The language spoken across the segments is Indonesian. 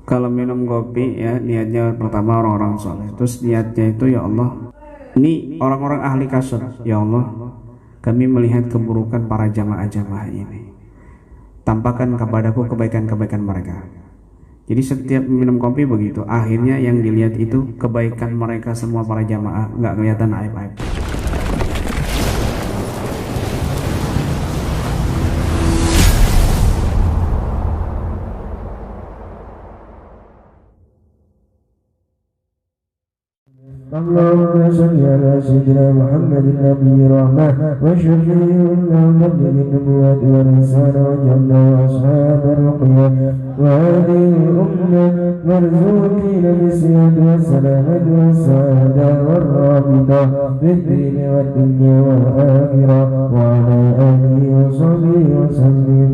kalau minum kopi ya niatnya pertama orang-orang soleh, terus niatnya itu ya Allah, ini orang-orang ahli kasut, ya Allah kami melihat keburukan para jamaah-jamaah ini, tampakkan kepadaku kebaikan-kebaikan mereka. Jadi setiap minum kopi begitu, akhirnya yang dilihat itu kebaikan mereka semua para jamaah, nggak kelihatan aib-aib. اللهم صل على سيدنا محمد النبي الرحمة والشفيع المحمد بالنبوة والرسالة وجعلنا أصحاب الرقية وهذه الأمة مرزوقين بالسعادة والسلامة والسعادة والرابطة في الدين والدنيا والآخرة وعلى آله وصحبه وسلم.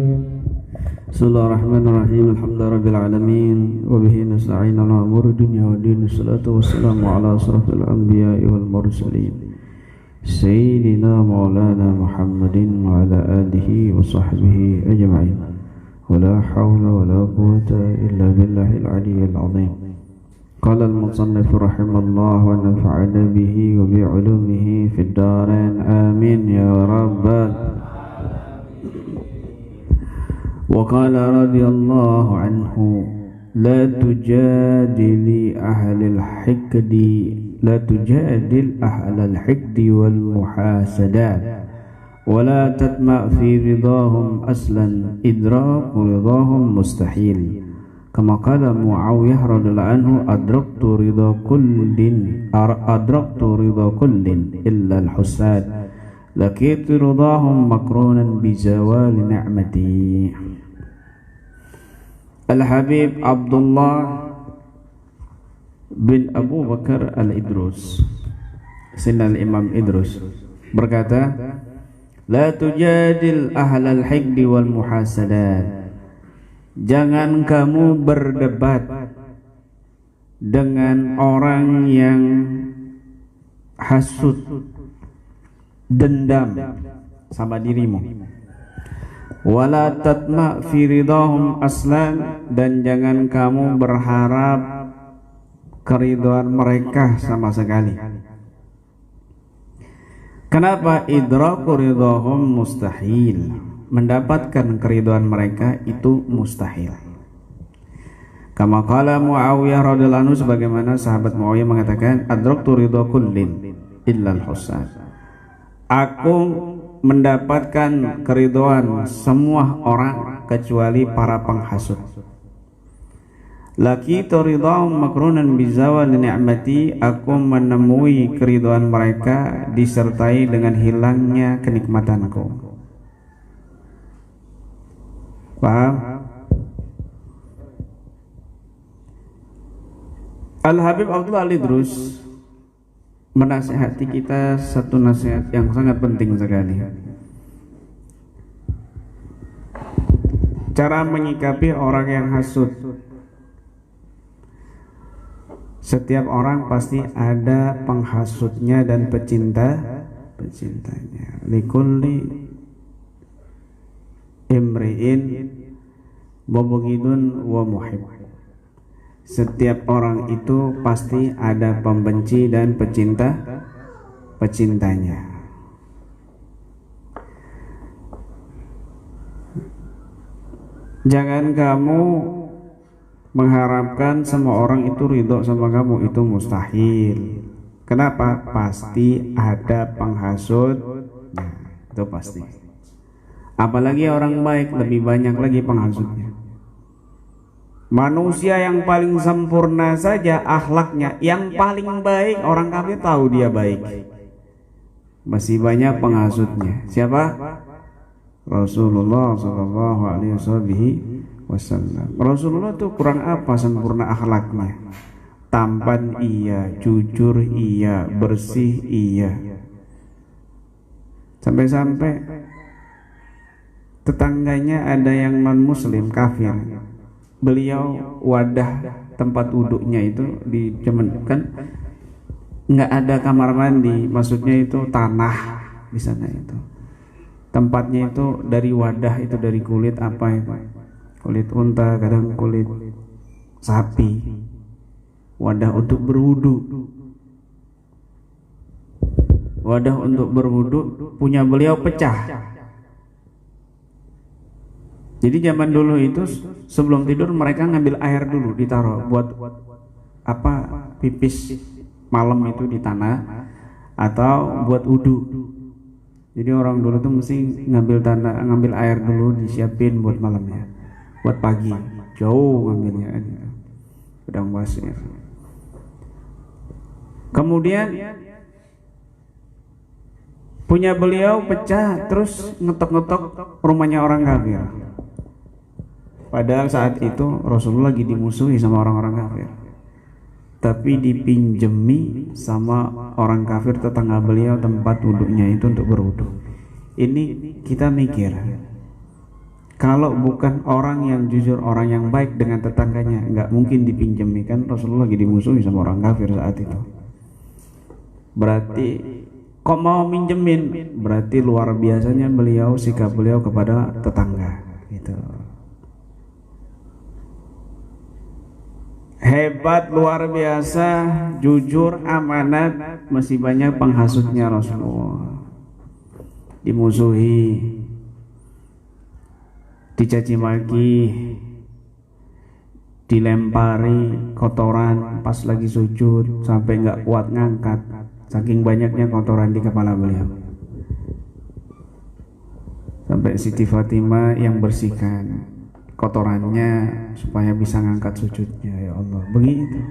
Bismillahirrahmanirrahim. Alhamdulillahirabbil alamin wa bihi nasta'in ala umuri dunya waddin. Wassalatu wassalamu ala asrafil anbiya'i wal mursalin sayyidina maulana Muhammadin wa ala alihi wa sahbihi ajma'in. Wa la hawla wa la quwwata illa billahil aliyyil azim. Qala al-musannif rahimallahu wa nafa'ana bihi wa bi 'ulumihi fid darain amin ya rabbal. وقال رضي الله عنه لا تجادل أهل الحقد والمحاسدات ولا تطمع في رضاهم أصلا إدراك رضاهم مستحيل كما قال معاوية رضي الله عنه أدركت رضا كل إلا الحساد لقيت رضاهم مقرونا بزوال نعمتي. Al-Habib Abdullah bin Abu Bakar Al-Idrus, Sinal Imam Idrus berkata, La tujadil ahlal hiqdi wal muhasadat. Jangan kamu berdebat dengan orang yang hasud, dendam sama dirimu. Wala tatma fi ridahum aslan, dan jangan kamu berharap keridhaan mereka sama sekali. Kenapa? Idraku ridahum mustahil, mendapatkan keridhaan mereka itu mustahil. Kama qala Muawiyah radhiyallahu anhu, sebagaimana sahabat Muawiyah mengatakan, adraktu ridha kullin illa al-husan. Aku mendapatkan keridhaan semua orang kecuali para penghasut. Laki ridhahum makrunan bizawal ni'mati, aku menemui keridhaan mereka disertai dengan hilangnya kenikmatanku. Paham? Al-Habib Abdullah Al-Idrus menasihati kita satu nasihat yang sangat penting sekali. Cara menyikapi orang yang hasud. Setiap orang pasti ada penghasutnya dan pecintanya. Likulli imri'in mubghidun wa muhib. Setiap orang itu pasti ada pembenci dan pecintanya. Jangan kamu mengharapkan semua orang itu ridho sama kamu, itu mustahil. Kenapa? Pasti ada penghasut. Nah, itu pasti. Apalagi orang baik, lebih banyak lagi penghasutnya. Manusia yang paling sempurna saja akhlaknya, yang paling baik orang kafir tahu dia baik, masih banyak penghasutnya. Siapa? Rasulullah Shallallahu Alaihi Wasallam. Rasulullah itu kurang apa sempurna akhlaknya? Tampan iya, jujur iya, bersih iya. Sampai-sampai tetangganya ada yang non muslim kafir, beliau wadah tempat wuduknya itu dicemenkan, nggak ada kamar mandi, maksudnya itu tanah di sana, itu tempatnya itu dari wadah, itu dari kulit apa itu, kulit unta, kadang kulit sapi, wadah untuk berwudu. Wadah untuk berwudu punya beliau pecah. Jadi zaman dulu itu sebelum tidur mereka ngambil air dulu ditaruh buat apa, pipis malam itu di tanah atau buat wudu. Jadi orang dulu tuh mesti ngambil air dulu disiapin buat malamnya, buat pagi jauh ngambilnya udah basir. Kemudian punya beliau pecah, terus ngetok-ngetok rumahnya orang kafir. Padahal saat itu Rasulullah lagi dimusuhi sama orang-orang kafir, tapi dipinjemi sama orang kafir tetangga beliau tempat wudhunya itu untuk berwudhu. Ini kita mikir, kalau bukan orang yang jujur, orang yang baik dengan tetangganya, nggak mungkin dipinjemi. Kan Rasulullah lagi dimusuhi sama orang kafir saat itu. Berarti kok mau minjemin, berarti luar biasanya beliau, sikap beliau kepada tetangga gitu. Hebat, luar biasa, jujur, amanat. Masih banyak penghasutnya Rasulullah. Dimusuhi, dicaci maki, dilempari kotoran pas lagi sujud sampai nggak kuat ngangkat, saking banyaknya kotoran di kepala beliau. Sampai Siti Fatimah yang bersihkan kotorannya supaya bisa ngangkat sujudnya. Ya Allah, begitu.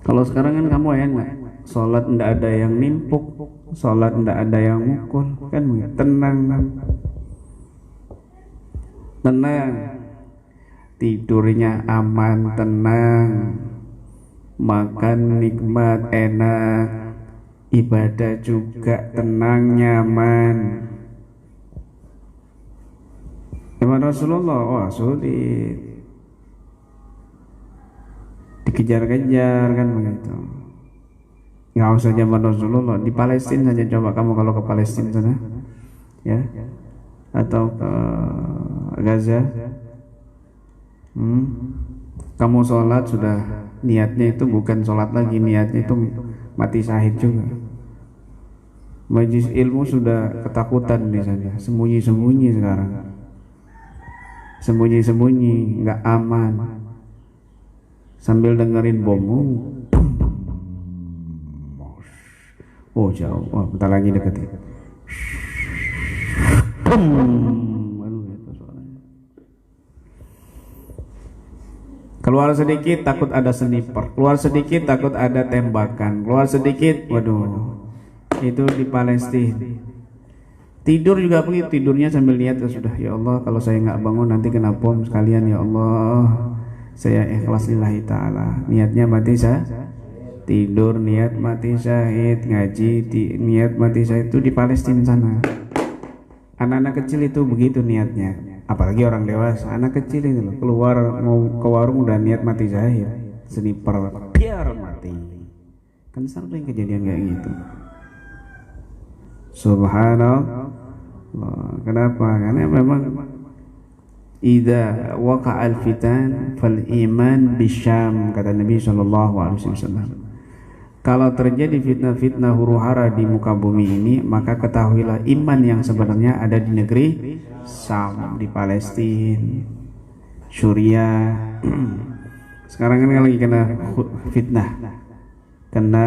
Kalau sekarang kan kamu enak, sholat ndak ada yang nimpuk, sholat ndak ada yang mukul, kan tenang, tenang, tidurnya aman, tenang, makan nikmat, enak, ibadah juga tenang, nyaman. Zaman Rasulullah, wah sulit, dikejar-kejar kan begitu. Nggak usah zaman Rasulullah, di Palestina saja coba kamu kalau ke Palestina sana, ya, atau ke Gaza, kamu sholat sudah niatnya itu bukan sholat lagi, niatnya itu mati syahid juga. Majelis ilmu sudah ketakutan di sana, sembunyi-sembunyi sekarang. Sembunyi-sembunyi, nggak aman, sambil dengerin bom. Oh jauh, oh bentar lagi deket. Keluar sedikit takut ada sniper, keluar sedikit takut ada tembakan, keluar sedikit, waduh, itu di Palestina. Tidur juga begitu, tidurnya sambil lihat, sudah ya Allah kalau saya nggak bangun nanti kena bom sekalian, ya Allah saya ikhlas lillahi ta'ala, niatnya mati syahid, tidur niat mati syahid, ngaji niat mati syahid. Itu di Palestina sana. Anak-anak kecil itu begitu niatnya, apalagi orang dewasa. Anak kecil itu loh, keluar mau ke warung udah niat mati syahid, sniper biar mati. Kan sering kejadian kayak gitu. Subhanallah. Kenapa? Karena memang idza waqa'al fitan fal iman bisyam, kata Nabi SAW. Kalau terjadi fitnah-fitnah huru-hara di muka bumi ini, maka ketahuilah iman yang sebenarnya ada di negeri Syam, di Palestina, Suriah. Sekarang kan lagi kena fitnah, kena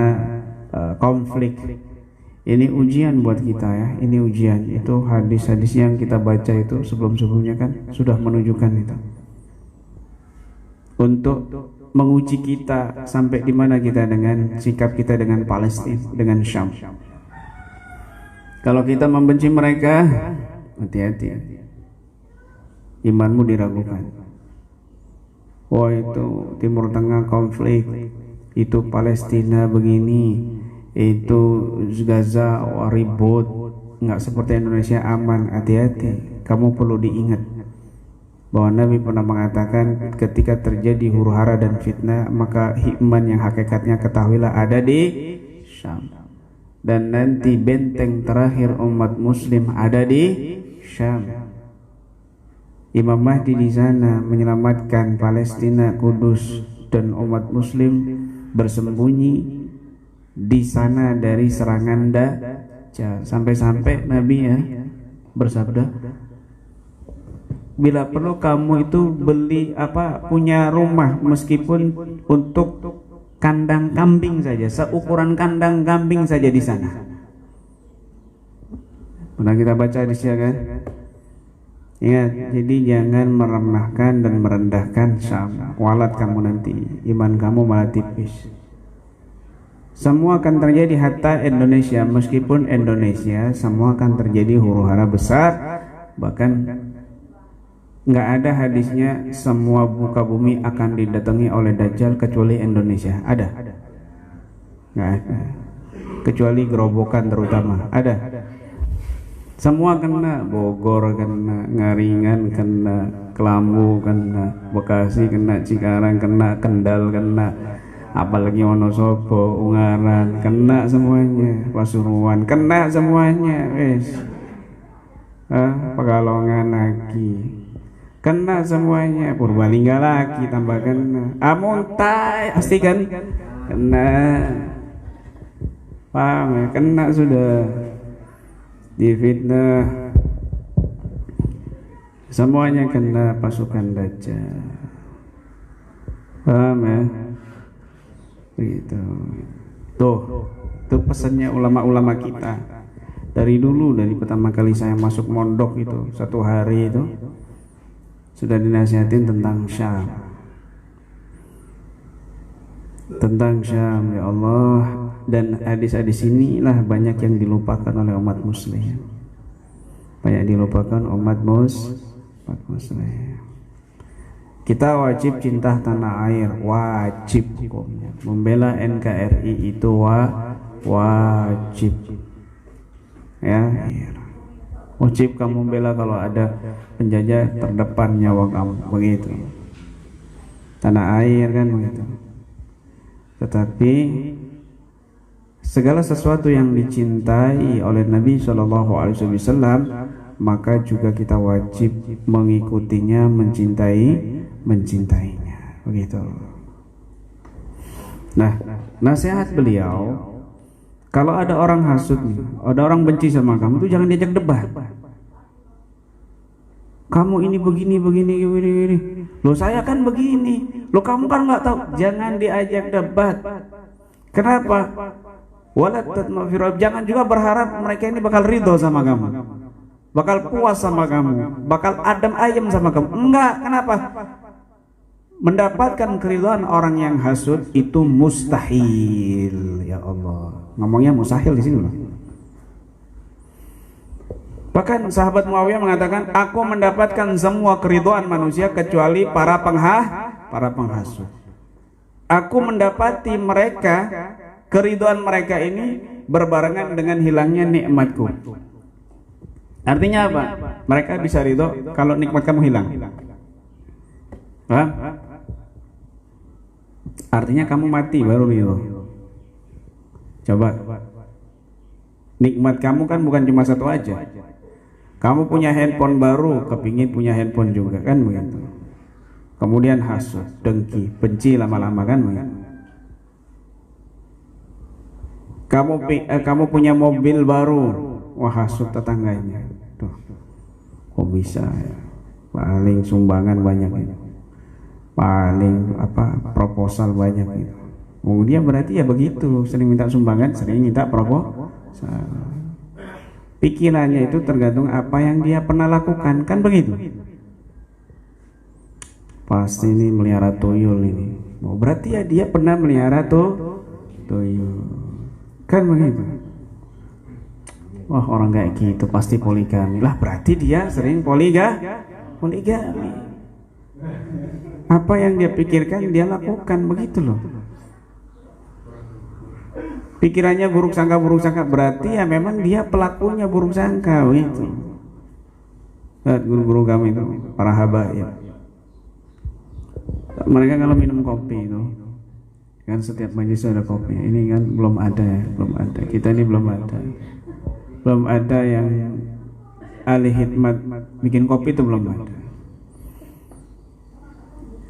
konflik. Ini ujian buat kita ya, ini ujian. Itu hadis-hadis yang kita baca itu sebelum-sebelumnya kan sudah menunjukkan itu. Untuk menguji kita sampai di mana kita dengan sikap kita dengan Palestina, dengan Syam. Kalau kita membenci mereka, hati-hati, imanmu diragukan. Wah itu Timur Tengah konflik, itu Palestina begini, itu Gaza ribut, nggak seperti Indonesia aman. Hati-hati, kamu perlu diingat bahwa Nabi pernah mengatakan ketika terjadi huru-hara dan fitnah, maka iman yang hakikatnya ketahuilah ada di Syam, dan nanti benteng terakhir umat muslim ada di Syam. Imam Mahdi di sana menyelamatkan Palestina, Kudus, dan umat Muslim bersembunyi di sana dari serangan Dajjal. Sampai-sampai Nabi ya bersabda, bila perlu kamu itu beli punya rumah meskipun untuk kandang kambing saja, seukuran kandang kambing saja di sana. Pernah kita baca di sini kan? Ingat, jadi jangan meremehkan dan merendahkan Syam. Walat kamu nanti, iman kamu malah tipis. Semua akan terjadi hatta Indonesia, meskipun Indonesia semua akan terjadi huru-hara besar. Bahkan nggak ada hadisnya semua muka bumi akan didatangi oleh Dajjal kecuali Indonesia. Ada? Nggak ada. Kecuali gerobokan terutama. Ada? Semua kena, Bogor kena, Ngaringan kena, Kelambu kena, Bekasi kena, Cikarang kena, Kendal kena, apalagi Wonosobo, Ungaran kena semuanya, Pasuruan kena semuanya, Pekalongan lagi kena semuanya, Purbalingga lagi tambah kena, Amuntai pasti kan kena, paham ya? Kena sudah. Difitnah, semuanya kena pasukan Dajjal. Paham ya? Begitu. Tuh pesannya ulama-ulama kita dari dulu, dari pertama kali saya masuk mondok itu, satu hari itu sudah dinasihatin tentang Syam. Tentang Syam, ya Allah. Dan hadis-hadis inilah banyak yang dilupakan oleh umat muslim. Banyak dilupakan umat muslim. Kita wajib cinta tanah air, wajib hukumnya. Membela NKRI itu wajib. Ya, wajib kamu bela kalau ada penjajah terdepan nyawa kamu, begitu. Tanah air kan begitu. Tetapi segala sesuatu yang dicintai oleh Nabi SAW, maka juga kita wajib mengikutinya, mencintainya. Begitu. Nah, nasihat beliau, kalau ada orang hasut, ada orang benci sama kamu, itu jangan diajak debat. Kamu ini begini. Loh saya kan begini. Loh kamu kan nggak tahu. Jangan diajak debat. Kenapa? Jangan juga berharap mereka ini bakal ridho sama kamu, bakal puas sama kamu, bakal adem ayem sama kamu. Enggak, kenapa? Mendapatkan keridhaan orang yang hasud itu mustahil. Ya Allah, ngomongnya mustahil di sini loh. Bahkan sahabat Muawiyah mengatakan, aku mendapatkan semua keridhaan manusia kecuali para penghasut. Aku mendapati mereka, keridhaan mereka ini berbarengan dengan hilangnya nikmatku. Artinya apa? Mereka bisa ridho kalau nikmat kamu hilang. Paham? Artinya kamu mati baru ridho. Coba. Nikmat kamu kan bukan cuma satu aja. Kamu punya handphone baru, kepingin punya handphone juga kan begitu. Kemudian hasud, dengki, benci lama-lama kan begitu. Kamu punya mobil baru, wah hasud tetangganya. Tuh, kok bisa ya? Paling sumbangan banyak itu, paling proposal banyak itu. Oh dia berarti ya begitu, sering minta sumbangan, sering minta proposal. Pikirannya itu tergantung apa yang dia pernah lakukan, kan begitu. Pasti ini melihara tuyul ini. Oh berarti ya dia pernah melihara tuyul. Kan begitu. Wah orang kayak gitu pasti poligami. Lah berarti dia sering poligami. Apa yang dia pikirkan dia lakukan, begitu loh. Pikirannya buruk sangka, berarti ya memang dia pelakunya buruk sangka, begitu. Lihat guru-guru kami itu, para habaib. Mereka kalau minum kopi itu kan setiap majelis ada kopi. Ini kan belum ada ya, belum ada. Kita ini belum ada yang ahli hikmat bikin kopi itu belum ada.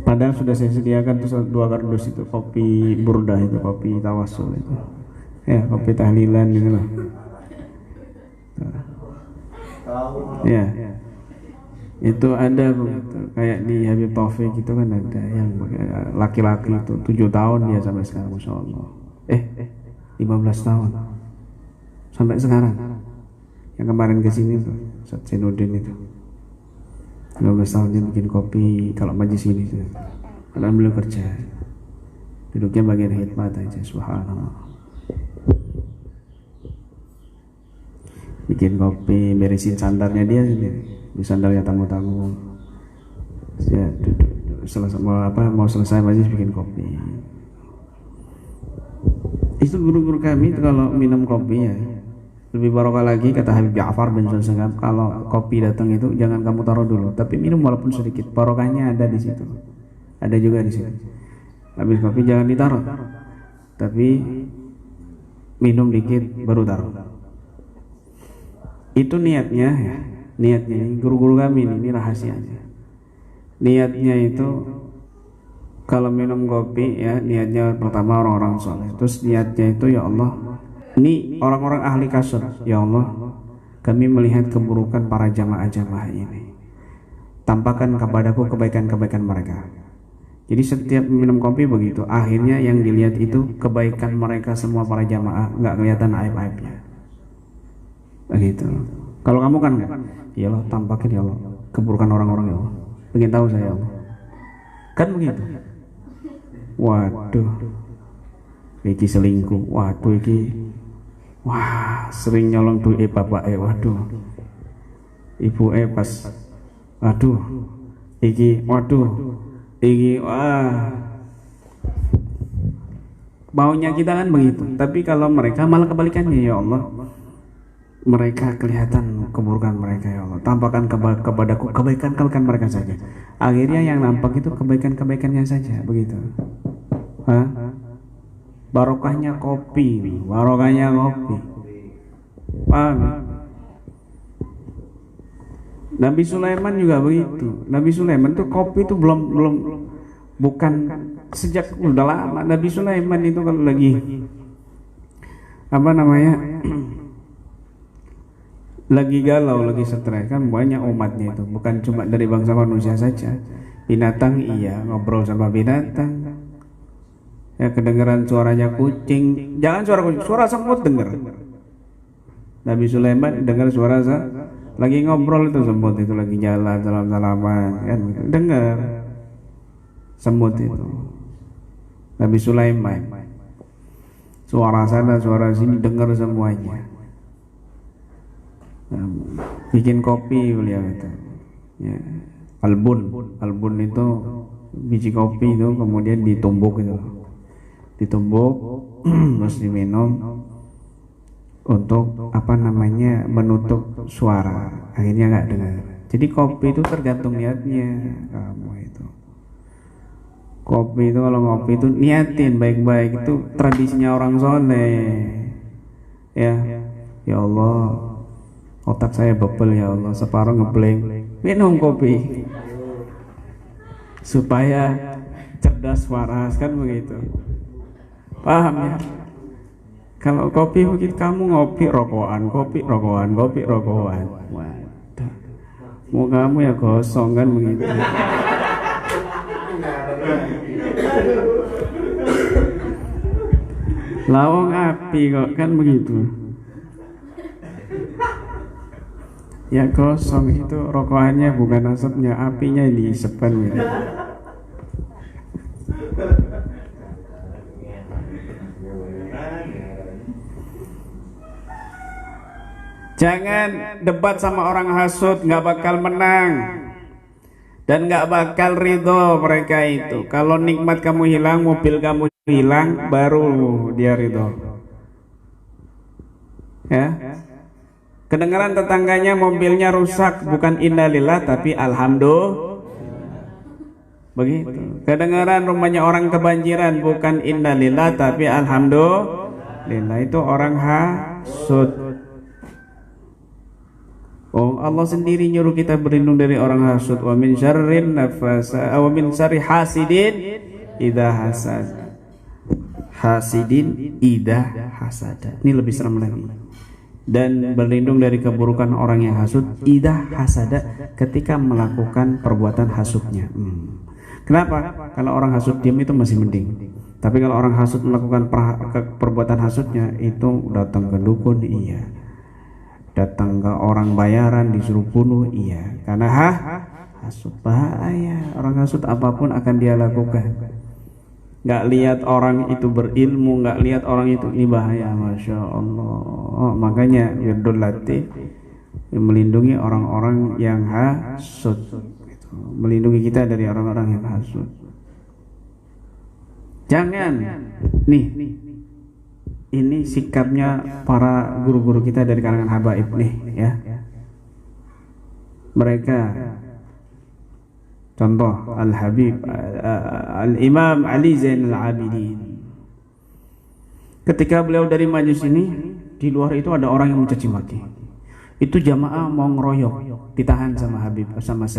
Padahal sudah saya sediakan tuh 2 kardus itu kopi burda itu, kopi tawasul itu. Ya, kopi tahlilan gitu loh. Ya. Itu ada begitu. Kayak di Habib Taufik itu kan ada yang laki-laki itu 7 tahun dia sampai sekarang, Masya Allah. 15 tahun. Sampai sekarang. Yang kemarin ke sini tuh, Ustaz Zainuddin itu. 15 tahun dia bikin kopi kalau majlis ini tuh. Padahal beliau kerja. Duduknya bagian khidmat aja, subhanallah. Bikin kopi, beresin sandarnya dia sendiri. Di sandarnya tamu-tamu. Saya duduk mau selesai majlis bikin kopi. Itu guru-guru kami itu kalau minum kopi ya lebih barokah lagi, kata Habib Ja'far bin Sulaiman, kalau kopi datang itu jangan kamu taruh dulu, tapi minum walaupun sedikit, barokahnya ada di situ. Ada juga di situ. Habis kopi jangan ditaruh, tapi minum dikit baru taruh. Itu niatnya ya. Niatnya guru-guru kami ini rahasianya. Niatnya itu kalau minum kopi ya, niatnya pertama orang-orang soleh. Terus niatnya itu ya Allah, ini orang-orang ahli kasut, ya Allah, kami melihat keburukan para jamaah-jamaah ini. Tampakkan kepadaku kebaikan-kebaikan mereka. Jadi setiap minum kopi begitu, akhirnya yang dilihat itu kebaikan mereka semua para jamaah, nggak kelihatan aib-aibnya. Begitu. Kalau kamu kan nggak, ya Allah tampakin ya Allah keburukan orang-orang ya Allah. Pengen tahu saya ya Allah. Kan begitu. Waduh, iki selingkuh. Waduh iki, wah sering nyolong duit bapak waduh, ibu pas, waduh, iki, waduh, iki, wah. Maunya kita kan begitu. Tapi kalau mereka malah kebalikannya ya Allah. Mereka kelihatan keburukan mereka ya Allah. Tampakkan kepadaku kebaikan-kebaikan mereka saja. Akhirnya yang nampak itu kebaikan-kebaikannya saja, begitu. Barokahnya kopi, barokahnya kopi. Paham? Nabi Sulaiman juga begitu. Nabi Sulaiman tuh kopi itu belum bukan sejak udah lama. Nabi Sulaiman itu kalau lagi apa namanya? Lagi galau, lagi stres kan banyak umatnya itu, bukan cuma dari bangsa manusia saja. Binatang iya, ngobrol sama binatang. Ya kedengaran suaranya kucing, jangan suara kucing, suara semut dengar. Nabi Sulaiman dengar suara lagi ngobrol itu semut itu lagi jalan salam-salaman kan dengar semut itu. Nabi Sulaiman suara sana suara sini dengar semuanya. Bikin kopi beliau itu ya. Albun itu biji kopi itu kemudian ditumbuk terus diminum untuk apa namanya menutup suara, akhirnya nggak dengar. Jadi kopi itu tergantung niatnya kamu itu. Kopi itu kalau ngopi itu niatin baik-baik, itu tradisinya orang soleh ya. Ya Allah, otak saya bebel ya Allah, separuh ngeblank, minum kopi supaya cerdas waras kan begitu. Paham ya? Kalau kopi begitu kamu ngopi rokokan, kopi rokokan. Waduh, mau kamu ya gosong kan begitu. Lawang api kok kan begitu. Ya kosong itu rokokannya bukan asapnya, apinya diisepkan gitu. Jangan debat sama orang hasud, nggak bakal menang dan nggak bakal ridho mereka itu. Kalau nikmat kamu hilang, mobil kamu hilang, baru dia ridho. Ya. Kedengaran tetangganya mobilnya rusak, bukan innalillah tapi alhamdulillah. Begitu. Kedengaran rumahnya orang kebanjiran, bukan innalillah tapi alhamdulillah. Itu orang hasud. Oh, Allah sendiri nyuruh kita berlindung dari orang hasud. Wa min syarrin nafasa wa min syarri hasidin idza hasad. Hasidin idza hasada. Ini lebih serem lagi. Dan berlindung dari keburukan orang yang hasud idza hasada, ketika melakukan perbuatan hasudnya. Kenapa? Kalau orang hasud diam itu masih mending. Tapi kalau orang hasud melakukan perbuatan hasudnya, itu datang ke dukun, iya. Datang ke orang bayaran disuruh bunuh, iya. Karena hasud bahaya. Orang hasud apapun akan dia lakukan. Nggak lihat orang itu berilmu, nggak lihat orang itu, ini bahaya. Masya Allah. Makanya Wirdul Latif melindungi orang-orang yang hasud, melindungi kita dari orang-orang yang hasud. Jangan nih, ini sikapnya para guru-guru kita dari kalangan habaib nih ya. Mereka contoh Al-Habib Al-Imam Ali Zainal Abidin. Ketika beliau dari majlis ini, di luar itu ada orang yang mencaci maki. Itu jamaah mau ngeroyok, ditahan sama Habib, sama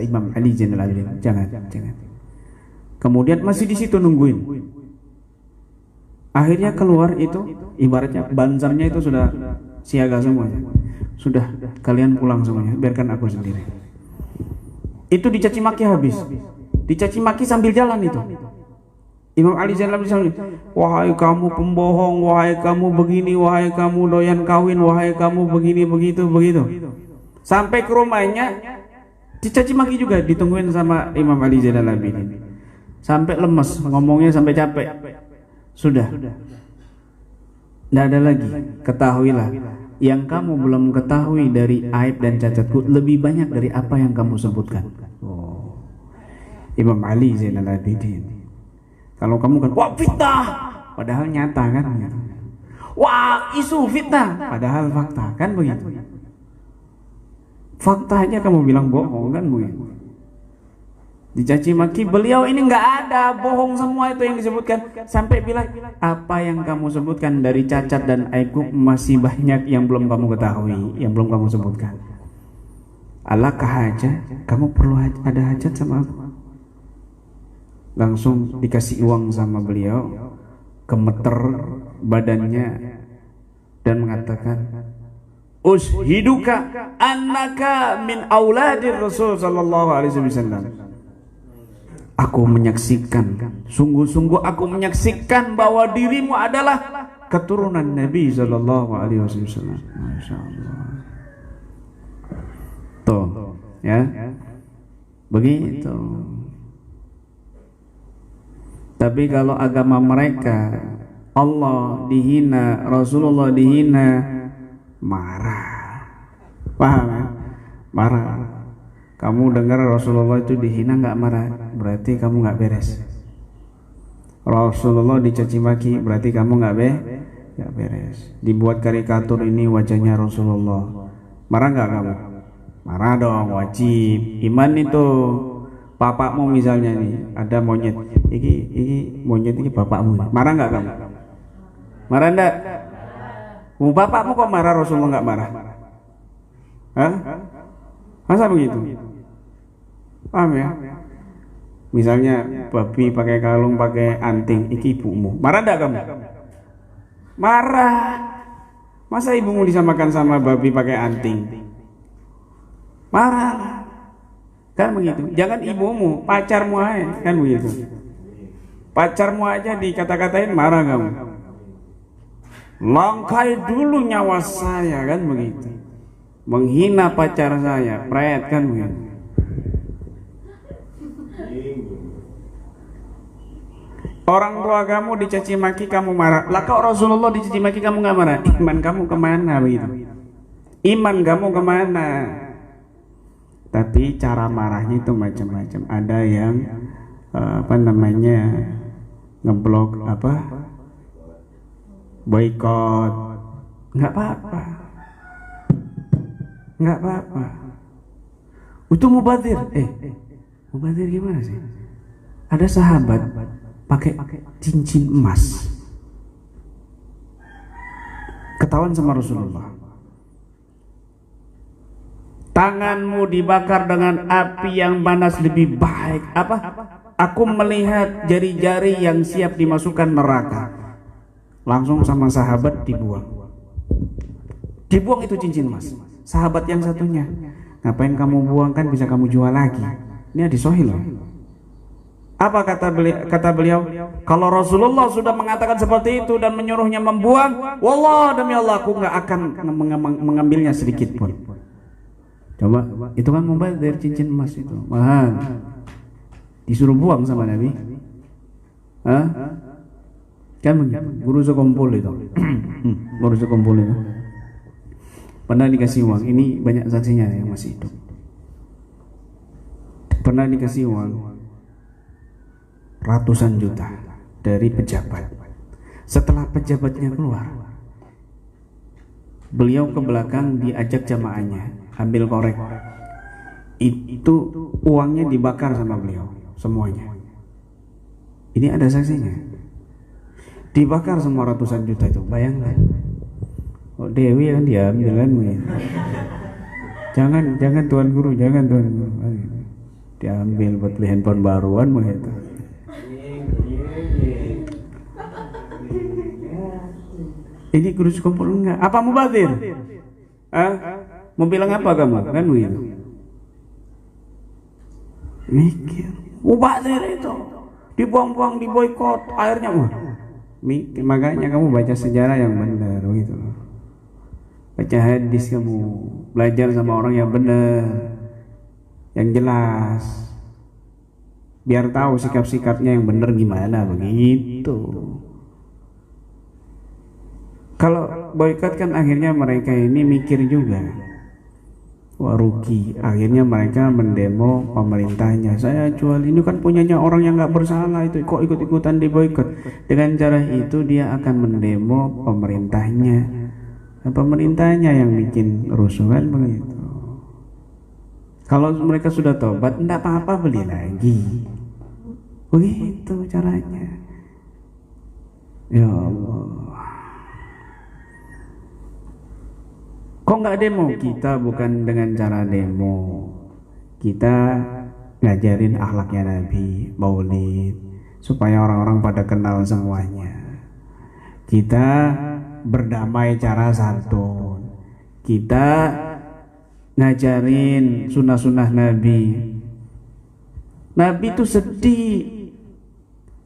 Imam Ali Zainal Abidin. Jangan. Kemudian masih di situ nungguin. Akhirnya keluar itu, ibaratnya banzarnya itu sudah siaga semuanya. Sudah, kalian pulang semuanya, biarkan aku sendiri. Itu dicaci maki habis. Dicaci maki sambil jalan itu. Imam Ali Zainal Abidin, wahai kamu pembohong, wahai kamu begini, wahai kamu doyan kawin, wahai kamu begini begitu. Sampai ke rumahnya dicaci maki juga, ditungguin sama Imam Ali Zainal Abidin. Sampai lemes, ngomongnya sampai capek. Sudah, tidak ada lagi. Ketahuilah, yang kamu belum ketahui dari aib dan cacatku lebih banyak dari apa yang kamu sebutkan. Imam Ali Zainal Abidin. Kalau kamu kan, wah fitnah, padahal nyata kan. Wah isu fitnah, padahal fakta kan begitu. Faktanya kamu bilang bohong kan begitu. Dicaci maki, beliau ini nggak ada, bohong semua itu yang disebutkan. Sampai bilang, apa yang kamu sebutkan dari cacat dan aibku masih banyak yang belum kamu ketahui, yang belum kamu sebutkan. Alakah hajat, kamu perlu ada hajat sama aku? Langsung dikasih uang sama beliau, gemeter badannya dan mengatakan, ushiduka annaka min auladir Rasul sallallahu alaihi wasallam. Aku menyaksikan, sungguh-sungguh aku menyaksikan bahwa dirimu adalah keturunan Nabi sallallahu alaihi wasallam. Masya Allah. Tuh, ya, begitu. Tapi kalau agama mereka, Allah dihina, Rasulullah dihina, marah. Paham ya? Marah. Kamu dengar Rasulullah itu dihina nggak marah, berarti kamu nggak beres. Rasulullah dicaci maki, berarti kamu nggak beres. Dibuat karikatur ini wajahnya Rasulullah, marah nggak kamu? Marah dong, wajib. Iman itu, bapakmu misalnya nih, ada monyet, iki monyet ini bapakmu, marah nggak kamu? Marah nggak? Bapakmu kok marah, Rasulullah nggak marah? Hah? Masa begitu? Paham ya? Misalnya babi pakai kalung, pakai anting, iki ibumu. Marah enggak kamu? Marah. Masa ibumu disamakan sama babi pakai anting? Marah. Kan begitu. Jangan ibumu, pacarmu aja, kan begitu. Pacarmu aja dikata-katain marah kamu. Langkai dulu nyawa saya, kan begitu. Menghina pacar saya, pret kan begitu. Orang tua kamu dicaci maki kamu marah. Lah kok Rasulullah dicaci maki kamu nggak marah? Iman kamu kemana begitu? Iman kamu kemana? Tapi cara marahnya itu macam-macam. Ada yang ngeblok boykot, nggak apa-apa. Nggak apa-apa. Itu mubadzir. Mubadzir gimana sih? Ada sahabat pakai cincin emas, ketahuan sama Rasulullah. tanganmu dibakar dengan api yang panas lebih baik. Apa? Aku melihat jari-jari yang siap dimasukkan neraka. Langsung sama sahabat dibuang. Dibuang itu cincin emas. Sahabat yang satunya, ngapain kamu buang, kan bisa kamu jual lagi. Ini hadis sahih loh. Apa kata beliau? Kalau Rasulullah sudah mengatakan seperti itu dan menyuruhnya membuang, wallah demi Allah aku nggak akan mengambilnya sedikit pun. Coba, itu kan mubazir cincin emas itu mahal. Disuruh buang sama Nabi. Hah? Kan guru sekumpul itu. Guru sekumpul itu. Pernah dikasih uang, ini banyak saksinya yang masih hidup. Pernah dikasih uang ratusan juta dari pejabat. Setelah pejabatnya keluar, beliau ke belakang diajak jamaahnya ambil korek. Itu uangnya dibakar sama beliau semuanya. Ini ada saksinya. Dibakar semua ratusan juta itu, bayangkan. Oh, Dewi kan diambil kan. Jangan Tuan Guru, jangan Tuan Guru. Diambil buat beli handphone baruan begitu. Ini guru sekumpul enggak? Apa mubazir? Mau bilang apa kamu? Kan begitu. Mikir, mubazir itu dibuang-buang, diboikot, akhirnya makanya kamu baca sejarah yang benar gitu. Baca hadis kamu, belajar sama orang yang benar, yang jelas, biar tahu sikap-sikapnya yang benar gimana begitu. Kalau boikot kan akhirnya mereka ini mikir juga, wah rugi. Akhirnya mereka mendemo pemerintahnya. Saya jual ini kan punyanya orang yang nggak bersalah, itu kok ikut-ikutan diboikot. Dengan cara itu dia akan mendemo pemerintahnya. Dan pemerintahnya yang bikin rusuh kan begitu. Kalau mereka sudah tobat, enggak apa-apa, beli lagi. Begitu caranya. Ya Allah. Kok nggak demo? Kita bukan dengan cara demo. Kita ngajarin akhlaknya Nabi, maulid, supaya orang-orang pada kenal semuanya. Kita berdamai cara santun. Kita ngajarin sunnah-sunnah Nabi. Nabi itu sedih.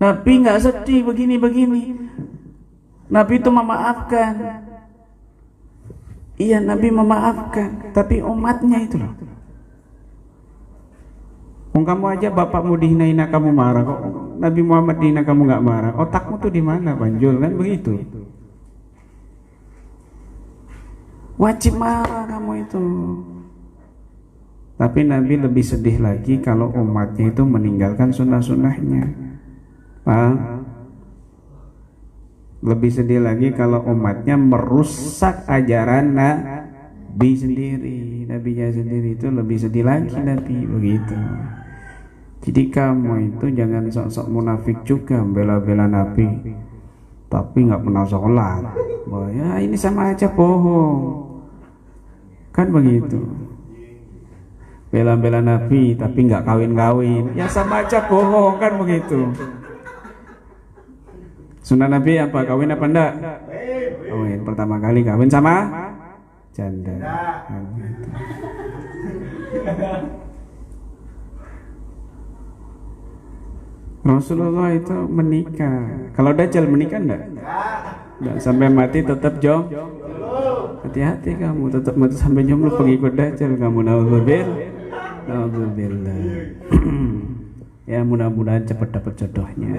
Nabi nggak sedih begini-begini. Nabi itu memaafkan. Iya, Nabi memaafkan, tapi umatnya itu loh. Kamu aja bapakmu dihina-hina kamu marah, kok Nabi Muhammad dihina kamu nggak marah? Otakmu tuh di mana, Banjul? Kan begitu. Wajib marah kamu itu. Tapi Nabi lebih sedih lagi kalau umatnya itu meninggalkan sunnah-sunnahnya. Paham? Lebih sedih lagi kalau umatnya merusak ajaran Nabi sendiri. Nabinya sendiri itu lebih sedih lagi Nabi begitu. Jadi kamu itu jangan sok-sok munafik juga, bela-bela Nabi tapi nggak pernah sholat. Wah, ya ini sama aja bohong. Kan begitu. Bela-bela Nabi tapi nggak kawin-kawin, ya sama aja bohong, kan begitu. Sunnah Nabi apa? Kawin apa enggak? Kawin. Pertama kali kawin sama janda. Rasulullah itu menikah. Kalau Dajjal menikah enggak? Enggak, sampai mati tetap jomblo. Hati-hati kamu, tetap mati sampai jomblo pengikut Dajjal kamu. Naudzubillah. Ya mudah-mudahan cepat dapat jodohnya.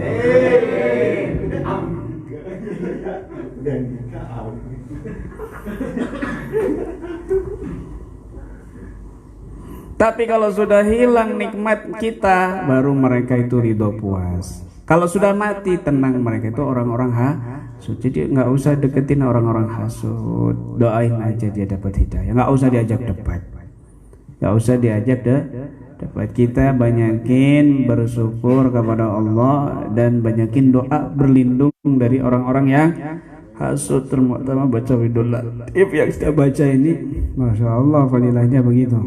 Tapi kalau sudah hilang nikmat kita, baru mereka itu ridho puas. Kalau sudah mati, tenang, mereka itu orang-orang hasud. Jadi nggak usah deketin orang-orang hasud. Doain aja dia dapat hidayah. Nggak usah diajak debat. Nggak usah diajak dapat. Kita banyakin bersyukur kepada Allah dan banyakin doa berlindung dari orang-orang yang hasud, terutama baca Widul Latif yang kita baca ini. Masya Allah, fadilahnya begitu.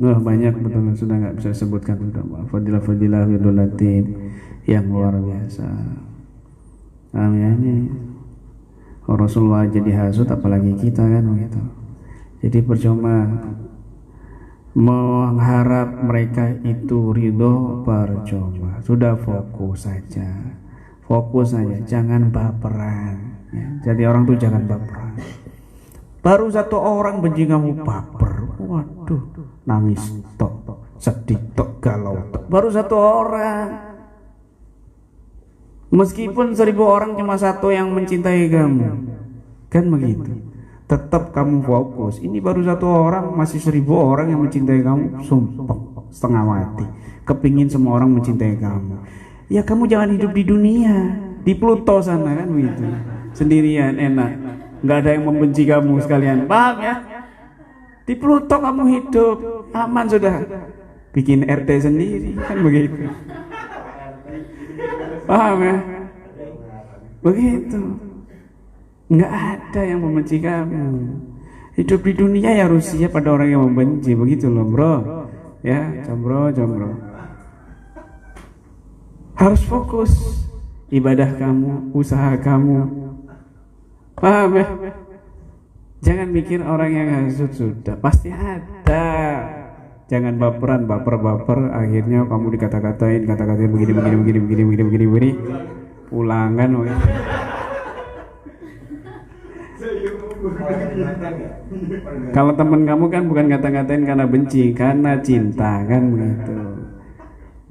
Wah, banyak betul, sudah nggak bisa sebutkan, sudah fadilah-fadilah widulatin yang luar biasa. Amin. Rasulullah jadi hasud, apalagi kita kan begitu. Jadi percuma mengharap mereka itu ridho, percuma. Sudah fokus saja, jangan baperan ya. Jadi orang tuh jangan baperan. Baru satu orang benci kamu baper, waduh, nangis tok, sedih tok, galau tok. Baru satu orang. Meskipun 1000 orang cuma satu yang mencintai kamu, kan begitu. Tetap kamu fokus. Ini baru satu orang, masih 1000 orang yang mencintai kamu, sumpah setengah mati. Kepingin semua orang mencintai kamu. Ya kamu jangan hidup di dunia, di Pluto sana kan begitu. Sendirian enak, nggak ada yang membenci kamu sekalian. Paham ya? Di Pluto kamu hidup aman sudah. Bikin RT sendiri kan begitu. Paham ya? Begitu. Nggak ada yang membenci kamu. Hidup di dunia ya harus siap pada orang yang membenci, begitu loh bro. Ya, jombro. Harus fokus ibadah kamu, usaha kamu. Paham ya? Jangan mikir orang yang hasut, sudah pasti ada. Jangan baperan, baper, akhirnya kamu dikata-katain begini. Pulangan woy. Kalau teman kamu kan bukan kata-katain karena benci, karena cinta kan begitu.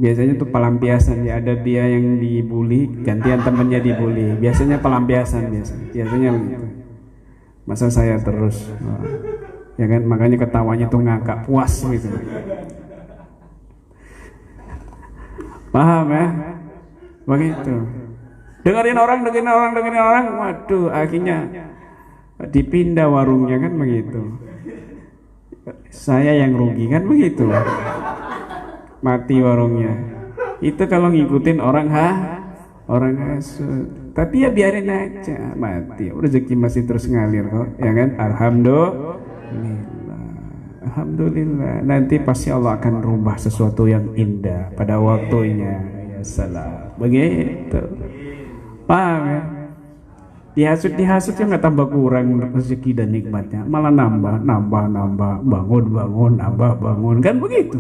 Biasanya tuh pelampiasan ya, ada dia yang dibully, gantian temennya dibully. Biasanya pelampiasan biasanya begitu. Masa saya terus, ya kan, makanya ketawanya tuh ngakak puas gitu. Paham ya? Begitu. Dengerin orang, waduh, akhirnya dipindah warungnya kan begitu. Saya yang rugi kan begitu. Mati warungnya. Itu kalau ngikutin orang hasut. Tapi ya biarin aja, mati. Rezeki masih terus ngalir kok, ya kan? Alhamdulillah. Nanti pasti Allah akan rubah sesuatu yang indah pada waktunya. Ya salam. Begitu. Paham ya? Dihasut ya nggak tambah kurang rezeki dan nikmatnya, malah nambah, bangun, bangun kan begitu.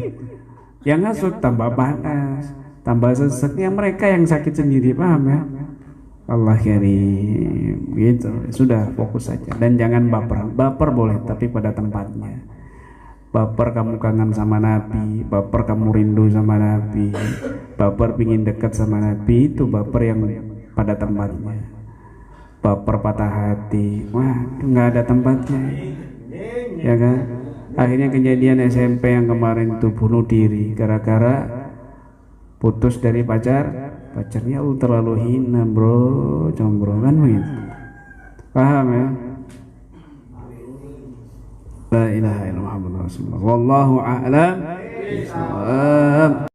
Yang hasut tambah panas, tambah seseknya, mereka yang sakit sendiri, paham ya? Allah karim, gitu. Sudah fokus saja dan jangan baper boleh tapi pada tempatnya. Baper kamu kangen sama Nabi, baper kamu rindu sama Nabi, baper pingin dekat sama Nabi, itu baper yang pada tempatnya. Baper patah hati, wah nggak ada tempatnya, ya kan? Akhirnya kejadian SMP yang kemarin itu bunuh diri gara-gara putus dari pacarnya terlalu hina bro, jombro kan begitu. Paham ya? La ilaha illallah Muhammadur Rasulullah. Wallahu a'lam.